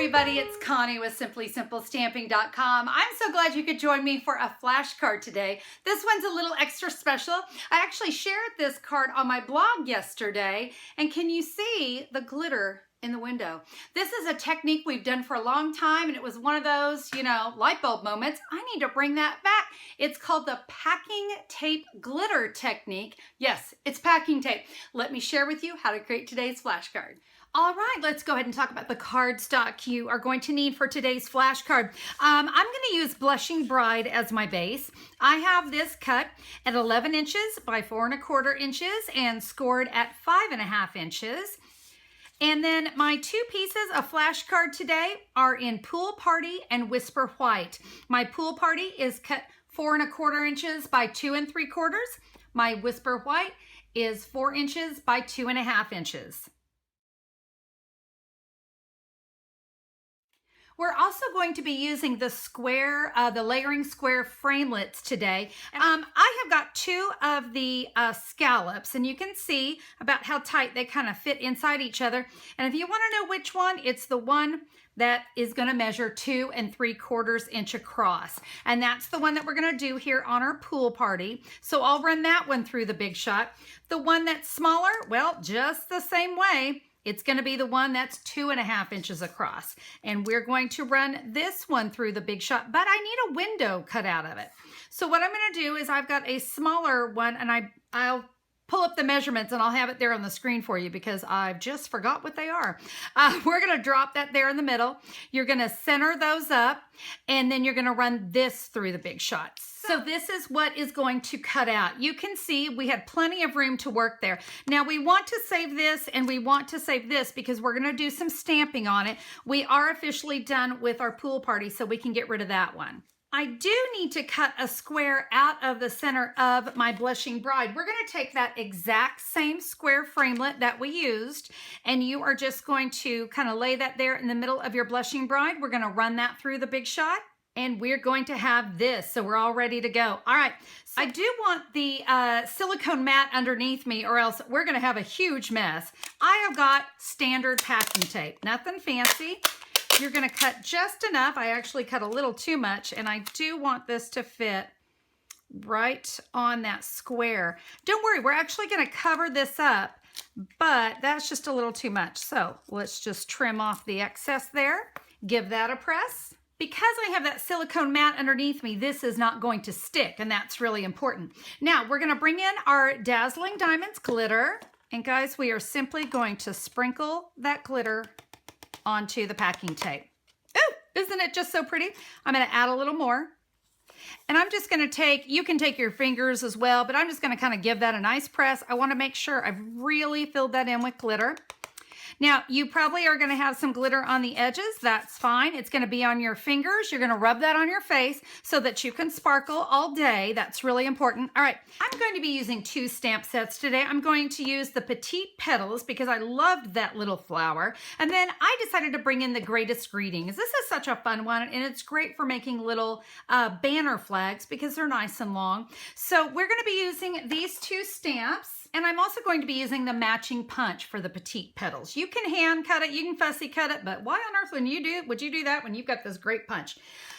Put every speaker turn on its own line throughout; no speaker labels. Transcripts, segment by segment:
everybody, it's Connie with SimplySimpleStamping.com. I'm so glad you could join me for a flashcard today. This one's a little extra special. I actually shared this card on my blog yesterday, and can you see the glitter in the window? This is a technique we've done for a long time, and it was one of those, light bulb moments. I need to bring that back. It's called the packing tape glitter technique. Yes, it's packing tape. Let me share with you how to create today's flashcard. All right, let's go ahead and talk about the cardstock you are going to need for today's flashcard. I'm going to use Blushing Bride as my base. I have this cut at 11 inches by 4 1/4 inches and scored at 5 1/2 inches. And then my two pieces of flashcard today are in Pool Party and Whisper White. My Pool Party is cut 4 1/4 inches by 2 3/4. My Whisper White is 4 inches by 2 1/2 inches. We're also going to be using the square, the layering square framelits today. I have got two of the scallops, and you can see about how tight they kind of fit inside each other. And if you want to know which one, it's the one that is going to measure 2 3/4 inch across. And that's the one that we're going to do here on our Pool Party. So I'll run that one through the Big Shot. The one that's smaller, well, just the same way. It's going to be the one that's 2 1/2 inches across. And we're going to run this one through the Big Shot, but I need a window cut out of it. So what I'm going to do is I've got a smaller one, and I'll pull up the measurements and I'll have it there on the screen for you because I've just forgot what they are. We're going to drop that there in the middle. You're going to center those up, and then you're going to run this through the Big Shot. So this is what is going to cut out. You can see we had plenty of room to work there. Now we want to save this and we want to save this because we're going to do some stamping on it. We are officially done with our Pool Party, so we can get rid of that one. I do need to cut a square out of the center of my Blushing Bride. We're going to take that exact same square framelit that we used, and you are just going to kind of lay that there in the middle of your Blushing Bride. We're going to run that through the Big Shot, and we're going to have this, so we're all ready to go. All right, so I do want the silicone mat underneath me, or else we're going to have a huge mess. I have got standard packing tape, nothing fancy. You're going to cut just enough. I actually cut a little too much, and I do want this to fit right on that square. Don't worry, we're actually going to cover this up, but that's just a little too much. So let's just trim off the excess there. Give that a press. Because I have that silicone mat underneath me, this is not going to stick, and that's really important. Now we're going to bring in our Dazzling Diamonds glitter, and guys, we are simply going to sprinkle that glitter onto the packing tape. Oh, isn't it just so pretty? I'm going to add a little more. And I'm just going to you can take your fingers as well, but I'm just going to kind of give that a nice press. I want to make sure I've really filled that in with glitter. Now, you probably are going to have some glitter on the edges. That's fine. It's going to be on your fingers. You're going to rub that on your face so that you can sparkle all day. That's really important. All right, I'm going to be using two stamp sets today. I'm going to use the Petite Petals because I loved that little flower. And then I decided to bring in the Greatest Greetings. This is such a fun one, and it's great for making little banner flags because they're nice and long. So we're going to be using these two stamps. And I'm also going to be using the matching punch for the Petite Petals. You can hand cut it, you can fussy cut it, but why on earth would you do that when you've got this great punch?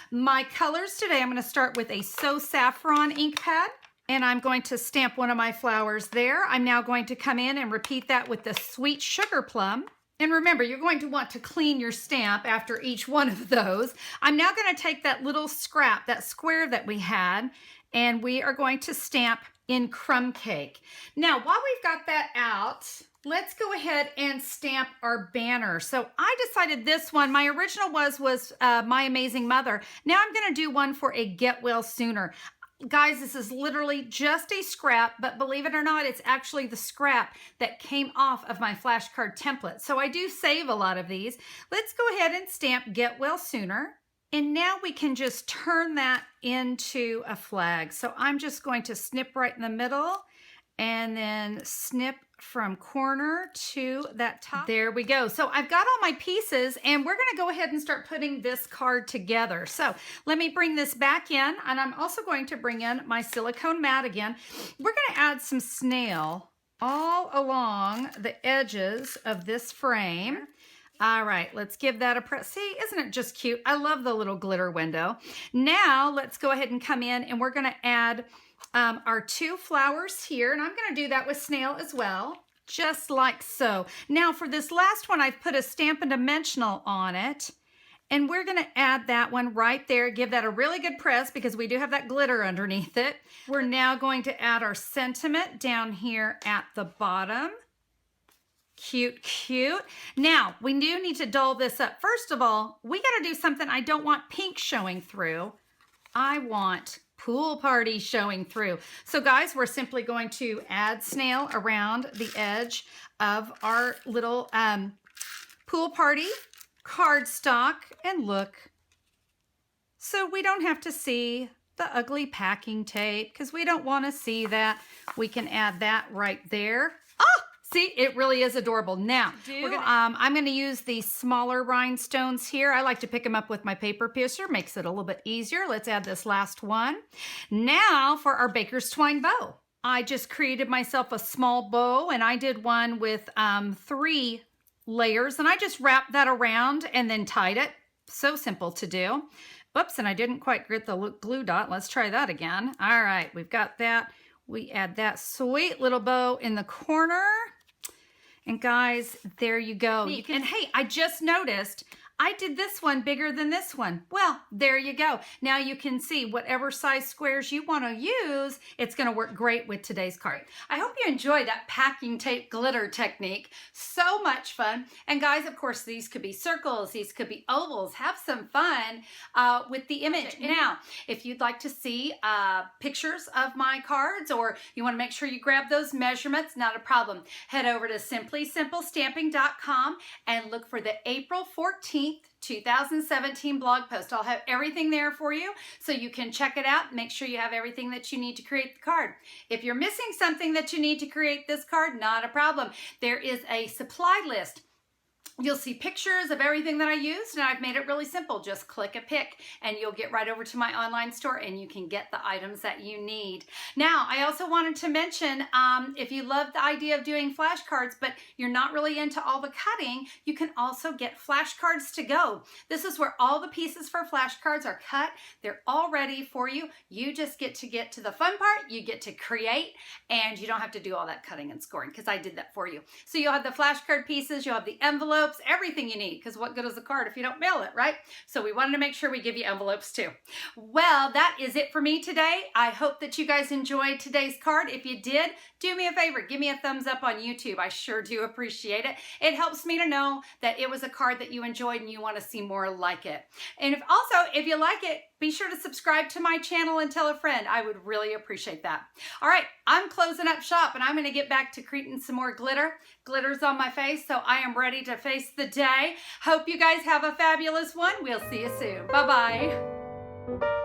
My colors today, I'm going to start with a So Saffron ink pad, and I'm going to stamp one of my flowers there. I'm now going to come in and repeat that with the Sweet Sugar Plum. And remember, you're going to want to clean your stamp after each one of those. I'm now going to take that little scrap, that square that we had, and we are going to stamp in Crumb Cake. Now, while we've got that out, let's go ahead and stamp our banner. So I decided this one, my original was My Amazing Mother. Now I'm going to do one for a Get Well Sooner. Guys, this is literally just a scrap, but believe it or not, it's actually the scrap that came off of my flashcard template. So I do save a lot of these. Let's go ahead and stamp Get Well Sooner. And now we can just turn that into a flag. So I'm just going to snip right in the middle and then snip from corner to that top. There we go. So I've got all my pieces, and we're going to go ahead and start putting this card together. So let me bring this back in, and I'm also going to bring in my silicone mat again. We're going to add some snail all along the edges of this frame. All right, let's give that a press. See, isn't it just cute? I love the little glitter window. Now let's go ahead and come in and we're gonna add our 2 flowers here, and I'm gonna do that with snail as well, just like so. Now for this last one, I've put a Stampin' Dimensional on it, and we're gonna add that one right there. Give that a really good press because we do have that glitter underneath it. We're now going to add our sentiment down here at the bottom. Cute, cute. Now, we do need to doll this up. First of all, we got to do something. I don't want pink showing through. I want pool party showing through. So guys, we're simply going to add snail around the edge of our little pool party cardstock, and look. So we don't have to see the ugly packing tape because we don't want to see that. We can add that right there. Oh! See, it really is adorable. Now, I'm going to use these smaller rhinestones here. I like to pick them up with my paper piercer. Makes it a little bit easier. Let's add this last one. Now for our baker's twine bow. I just created myself a small bow, and I did one with 3 layers, and I just wrapped that around and then tied it. So simple to do. Oops, and I didn't quite get the glue dot. Let's try that again. All right, we've got that. We add that sweet little bow in the corner. And guys, there you go. And hey, I just noticed I did this one bigger than this one. Well, there you go. Now you can see whatever size squares you want to use, it's going to work great with today's card. I hope you enjoyed that packing tape glitter technique. So much fun. And guys, of course, these could be circles. These could be ovals. Have some fun with the image. Now, if you'd like to see pictures of my cards, or you want to make sure you grab those measurements, not a problem. Head over to simplysimplestamping.com and look for the April 14th 2017 blog post. I'll have everything there for you so you can check it out. Make sure you have everything that you need to create the card. If you're missing something that you need to create this card, not a problem. There is a supply list. You'll see pictures of everything that I used, and I've made it really simple. Just click a pic and you'll get right over to my online store and you can get the items that you need. Now, I also wanted to mention, if you love the idea of doing flashcards, but you're not really into all the cutting, you can also get flashcards to go. This is where all the pieces for flashcards are cut. They're all ready for you. You just get to the fun part. You get to create, and you don't have to do all that cutting and scoring because I did that for you. So you'll have the flashcard pieces, you'll have the envelope, everything you need, because what good is a card if you don't mail it, right? So we wanted to make sure we give you envelopes too. Well, that is it for me today. I hope that you guys enjoyed today's card. If you did, do me a favor, give me a thumbs up on YouTube. I sure do appreciate it. It helps me to know that it was a card that you enjoyed and you want to see more like it. And if you like it, be sure to subscribe to my channel and tell a friend. I would really appreciate that. All right, I'm closing up shop and I'm going to get back to creating some more glitter. Glitter's on my face, so I am ready to face the day. Hope you guys have a fabulous one. We'll see you soon. Bye-bye.